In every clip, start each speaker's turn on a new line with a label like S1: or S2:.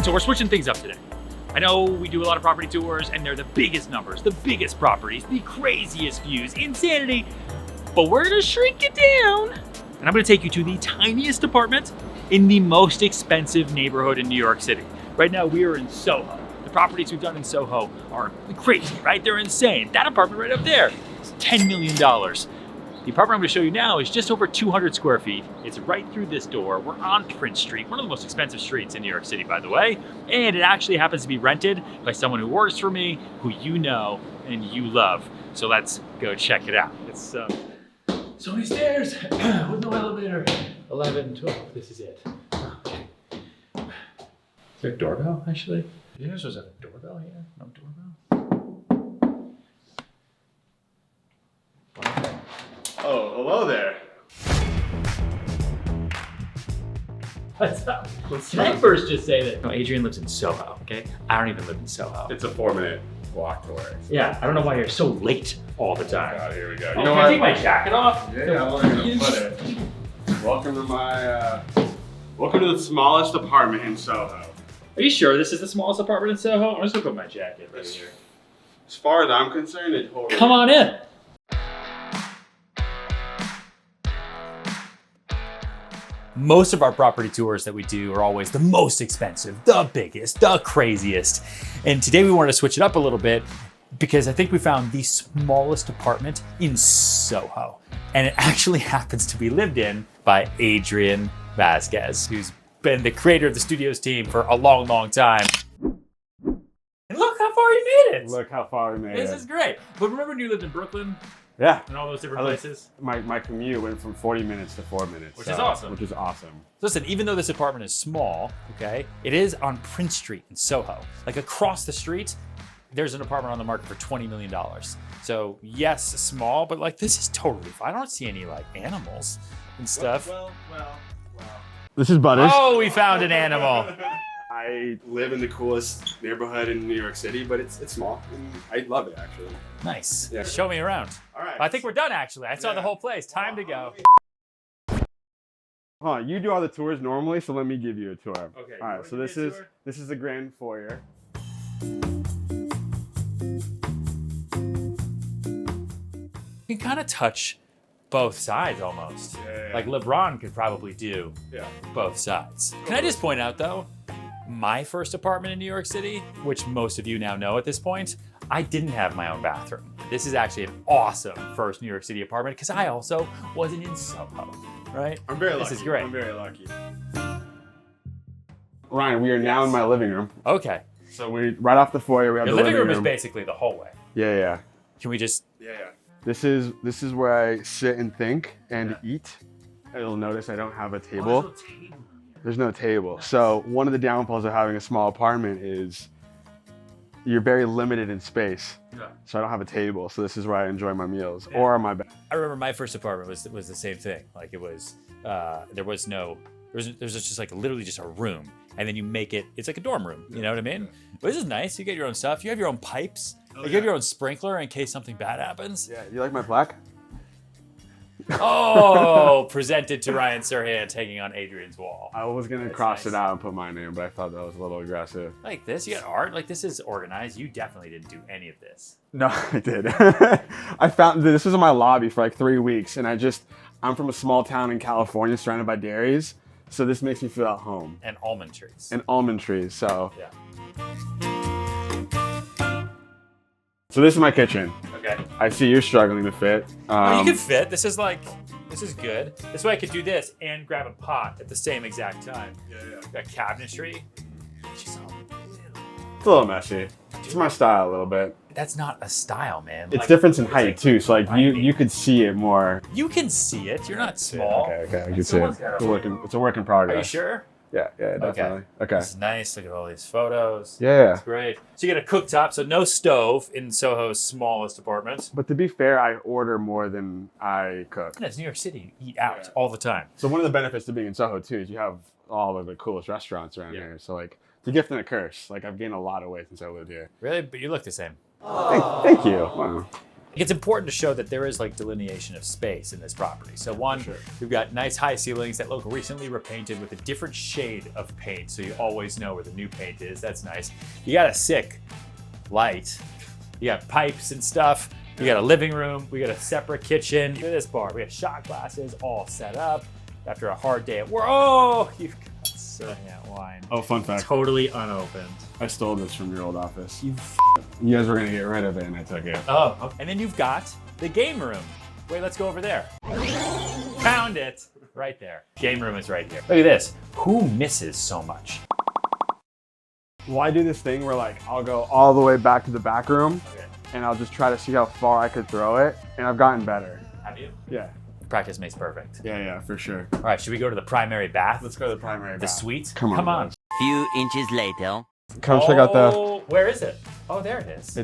S1: So we're switching things up today. I know we do a lot of property tours and they're the biggest numbers, the biggest properties, the craziest views, insanity, but we're gonna shrink it down. And I'm gonna take you to the tiniest apartment in the most expensive neighborhood in New York City. Right now we are in SoHo. The properties we've done in SoHo are crazy, right? They're insane. That apartment right up there is $10 million. The apartment I'm gonna show you now is just over 200 square feet. It's right through this door. We're on Prince Street, one of the most expensive streets in New York City, by the way. And it actually happens to be rented by someone who works for me, who you know and you love. So let's go check it out. It's so many stairs with no elevator. 11, 12, this is it. Okay. Is there a doorbell, actually? You guys supposed to have a doorbell here? No doorbell?
S2: Oh, hello there.
S1: What's up? Can I first just say that Adrian lives in SoHo, okay? I don't even live in SoHo.
S2: It's a 4-minute walk away.
S1: Yeah, I don't know why you're so late all the time.
S2: God, here we go.
S1: You know what? Can I take my jacket off?
S2: Yeah, I'm gonna put it. Welcome to my, welcome to the smallest apartment in SoHo.
S1: Are you sure this is the smallest apartment in SoHo? I'm just gonna put my jacket right here.
S2: As far as I'm concerned, it totally.
S1: Come on in. Most of our property tours that we do are always the most expensive, the biggest, the craziest. And today we wanted to switch it up a little bit because I think we found the smallest apartment in SoHo. And it actually happens to be lived in by Adrian Vasquez, who's been the creator of the studios team for a long, long time. And look how far you made it.
S2: Look how far we made it.
S1: This is great. But remember when you lived in Brooklyn?
S2: Yeah.
S1: And all those different places?
S2: My commute went from 40 minutes to 4 minutes.
S1: Which is awesome.
S2: Which is awesome.
S1: Listen, even though this apartment is small, okay, it is on Prince Street in SoHo. Like across the street, there's an apartment on the market for $20 million. So yes, small, but like this is totally fine. I don't see any like animals and stuff.
S2: Well. This is Butters.
S1: Oh, we found an animal.
S2: I live in the coolest neighborhood in New York City, but it's small. And I love it, actually.
S1: Nice.
S2: Yeah.
S1: Show me around.
S2: All right.
S1: I think we're done, actually. I saw the whole place. Time to go.
S2: Hold on, you do all the tours normally, so let me give you a tour.
S1: Okay.
S2: All right, so this is the grand foyer.
S1: You can kind of touch both sides almost.
S2: Yeah.
S1: Like LeBron could probably do both sides. Can I just point out though, my first apartment in New York City, which most of you now know at this point, I didn't have my own bathroom. This is actually an awesome first New York City apartment because I also wasn't in SoHo, right?
S2: I'm very lucky.
S1: This is great.
S2: I'm very lucky. Ryan, we are now in my living room.
S1: Okay.
S2: So we right off the foyer, we have
S1: Your
S2: the
S1: living room is basically the hallway.
S2: Yeah.
S1: Can we just?
S2: Yeah. This is where I sit and think and eat. You'll notice I don't have a table. There's no table. So one of the downfalls of having a small apartment is you're very limited in space.
S1: Yeah.
S2: So I don't have a table. So this is where I enjoy my meals or my bed.
S1: I remember my first apartment was the same thing. Like it was, there's just like literally just a room, and then you make it. It's like a dorm room. You know what I mean? But this is nice. You get your own stuff. You have your own pipes. You have your own sprinkler in case something bad happens.
S2: Yeah. You like my plaque?
S1: Oh, presented to Ryan Serhan taking on Adrian's wall.
S2: I was gonna cross it out and put my name, but I thought that was a little aggressive.
S1: Like this, you got art. Like this is organized. You definitely didn't do any of this.
S2: No, I did. I found this was in my lobby for like 3 weeks, and I'm from a small town in California surrounded by dairies, so this makes me feel at home.
S1: And almond trees.
S2: And almond trees, so.
S1: Yeah.
S2: So this is my kitchen.
S1: Okay.
S2: I see you're struggling to fit.
S1: Oh, you can fit. This is good. This way I could do this and grab a pot at the same exact time.
S2: Yeah.
S1: That cabinetry.
S2: It's a little messy. It's my style a little bit.
S1: That's not a style, man.
S2: It's difference in height too, so like you could see it more.
S1: You can see it. You're not small.
S2: Okay, I can see it. It's a work in progress.
S1: Are you sure?
S2: Yeah, definitely. Okay.
S1: This is nice. Look at all these photos.
S2: Yeah.
S1: It's great. So you get a cooktop, so no stove in Soho's smallest apartment.
S2: But to be fair, I order more than I cook.
S1: And it's New York City. You eat out all the time.
S2: So one of the benefits to being in Soho too is you have all of the coolest restaurants around here. So like, it's a gift and a curse. Like I've gained a lot of weight since I lived here.
S1: Really? But you look the same.
S2: Thank you. Wow.
S1: It's important to show that there is like delineation of space in this property. So one, we've got nice high ceilings that look recently repainted with a different shade of paint, so you always know where the new paint is. That's nice. You got a sick light. You got pipes and stuff. You got a living room. We got a separate kitchen. Look at this bar. We have shot glasses all set up after a hard day at work. Oh, you've got Sirhan wine.
S2: Oh, fun fact.
S1: Totally unopened.
S2: I stole this from your old office. You guys were gonna get rid of it and I took it.
S1: Oh, okay. And then you've got the game room. Wait, let's go over there. Found it. Right there. Game room is right here. Look at this. Who misses so much?
S2: Well, I do this thing where like, I'll go all the way back to the back room
S1: Okay.
S2: and I'll just try to see how far I could throw it. And I've gotten better.
S1: Have you?
S2: Yeah.
S1: Practice makes perfect.
S2: Yeah, for sure.
S1: All right, should we go to the primary bath?
S2: Let's go to the primary
S1: The
S2: bath.
S1: suite?
S2: Come on.
S3: Few inches later.
S2: Come check out the,
S1: Oh, where is it? Oh, there it is.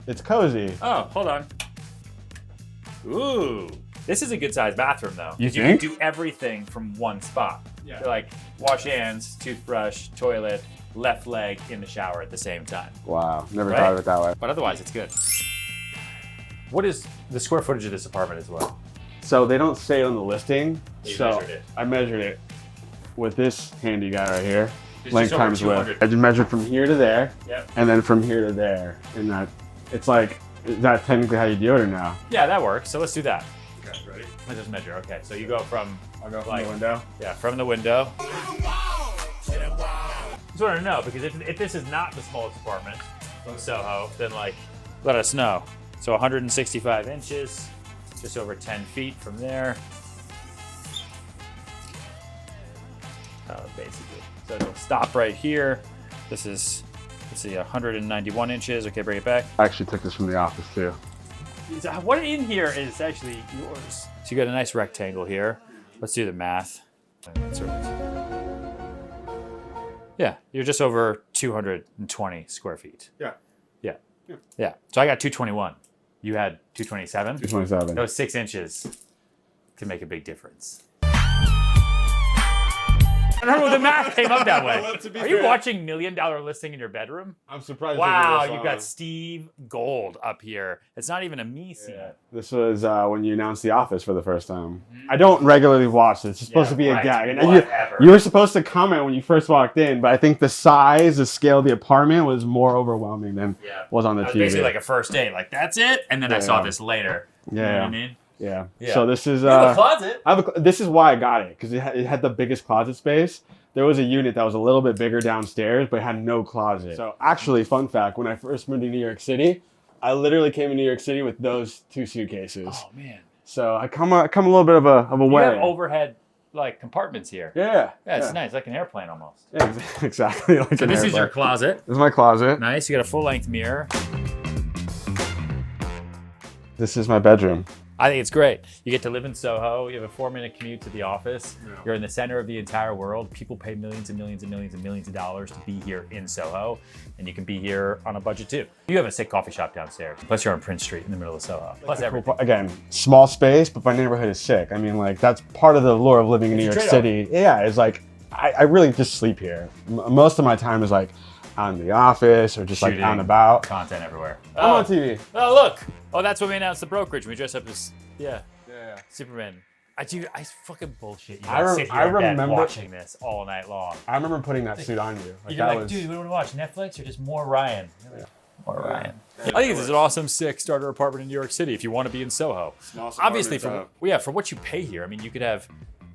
S2: it's cozy.
S1: Oh, hold on. Ooh. This is a good sized bathroom though.
S2: You
S1: can
S2: think?
S1: do everything from one spot.
S2: Yeah.
S1: You're like wash hands, toothbrush, toilet, left leg in the shower at the same time.
S2: Wow, never
S1: Right?
S2: thought of it that way.
S1: But otherwise it's good. What is the square footage of this apartment as well?
S2: So they don't say it on the listing.
S1: You
S2: So
S1: measured it.
S2: I measured it with this handy guy right here.
S1: It's
S2: Length
S1: just over
S2: times width.
S1: 200.
S2: I just measured from here to there,
S1: Yep.
S2: and then from here to there. And that, it's like, is that technically how you do it or no?
S1: Yeah, that works. So let's do that.
S2: Okay, ready?
S1: Let's just measure. Okay, so you go from,
S2: I'll go from
S1: Like-
S2: the window.
S1: yeah, from the window. Just want to know, because if this is not the smallest apartment of SoHo, then like, let us know. So 165 inches, just over 10 feet from there. Basically. So it'll stop right here. This is, let's see, 191 inches. Okay, bring it back.
S2: I actually took this from the office too.
S1: What in here is actually yours. So you got a nice rectangle here. Let's do the math. Yeah, you're just over 220 square feet.
S2: Yeah.
S1: Yeah. So I got 221. You had 227?
S2: 227.
S1: Those 6 inches can make a big difference. I don't know if the math came up that way.
S2: Well, to be
S1: Are you
S2: fair-
S1: watching $1 Million Listing in your bedroom?
S2: I'm surprised.
S1: Wow, you've got Steve Gold up here. It's not even a me scene.
S2: Yeah. This was when you announced The Office for the first time. I don't regularly watch this. It's supposed to be
S1: right.
S2: a gag. And
S1: Whatever.
S2: you were supposed to comment when you first walked in, but I think the size, the scale of the apartment was more overwhelming than was on the
S1: That was
S2: TV.
S1: basically like a first date. Like, that's it? And then I saw this later. You know what I mean?
S2: Yeah.
S1: Yeah.
S2: So this is
S1: You have a closet.
S2: this is why I got it, because it had the biggest closet space. There was a unit that was a little bit bigger downstairs, but it had no closet. So actually, fun fact, when I first moved to New York City, I literally came to New York City with those 2 suitcases.
S1: Oh, man.
S2: So I come a little bit of a
S1: You
S2: way.
S1: have overhead, like, compartments here.
S2: Yeah.
S1: Yeah, it's nice. Like an airplane almost.
S2: Yeah, exactly. Like
S1: So
S2: an
S1: this is your
S2: airplane.
S1: closet.
S2: This is my closet.
S1: Nice. You got a full-length mirror.
S2: This is my bedroom.
S1: I think it's great. You get to live in SoHo. You have a 4-minute commute to the office.
S2: Yeah.
S1: You're in the center of the entire world. People pay millions and millions and millions and millions of dollars to be here in SoHo, and you can be here on a budget too. You have a sick coffee shop downstairs. Plus, you're on Prince Street in the middle of SoHo. Plus, everything.
S2: Again, small space, but my neighborhood is sick. I mean, like, that's part of the lure of living in New York
S1: trade-off.
S2: City. Yeah, it's like, I really just sleep here. Most of my time is like out in the office or just like
S1: Shooting.
S2: out and about.
S1: Content everywhere.
S2: I'm on TV.
S1: Oh, look. Oh, that's when we announced the brokerage. We dress up as,
S2: Yeah.
S1: Superman. I fucking bullshit. You
S2: I
S1: guys sit here
S2: I
S1: in bed
S2: remember-
S1: watching this all night long.
S2: I remember putting that suit on you.
S1: You're
S2: that
S1: like,
S2: was,
S1: dude, what do you want to watch? Netflix or just more Ryan? More Ryan. I think this is an awesome, sick starter apartment in New York City if you want to be in SoHo. Obviously, for what you pay here, I mean, you could have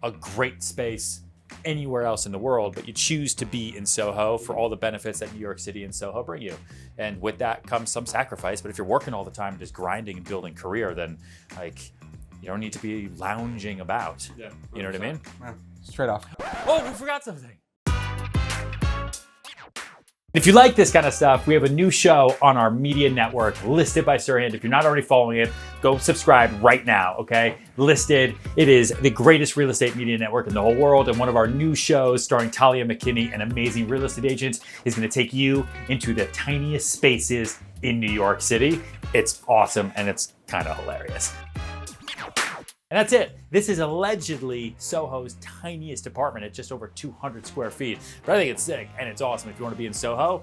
S1: a great space anywhere else in the world, but you choose to be in SoHo for all the benefits that New York City and SoHo bring you. And with that comes some sacrifice. But if you're working all the time, just grinding and building career, then like you don't need to be lounging about.
S2: Yeah,
S1: You know what I mean?
S2: Yeah, straight off.
S1: Oh, we forgot something. If you like this kind of stuff, we have a new show on our media network, Listed by Sirhan. If you're not already following it, go subscribe right now, okay? Listed. It is the greatest real estate media network in the whole world, and one of our new shows starring Talia McKinney, an amazing real estate agent, is gonna take you into the tiniest spaces in New York City. It's awesome, and it's kind of hilarious. And that's it. This is allegedly SoHo's tiniest apartment at just over 200 square feet. But I think it's sick and it's awesome. If you want to be in SoHo,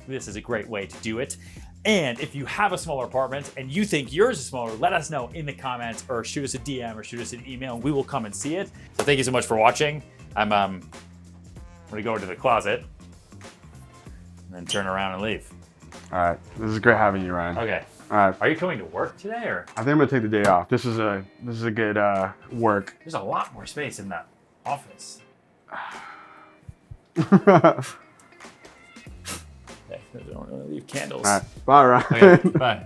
S1: this is a great way to do it. And if you have a smaller apartment and you think yours is smaller, let us know in the comments or shoot us a DM or shoot us an email and we will come and see it. So thank you so much for watching. I'm gonna go into the closet and then turn around and leave.
S2: All right, this is great having you, Ryan.
S1: Okay.
S2: All right.
S1: Are you coming to work today or?
S2: I think I'm gonna take the day off. This is a good work.
S1: There's a lot more space in that office. Okay, don't leave candles.
S2: All right, bye, Ryan.
S1: Okay, bye.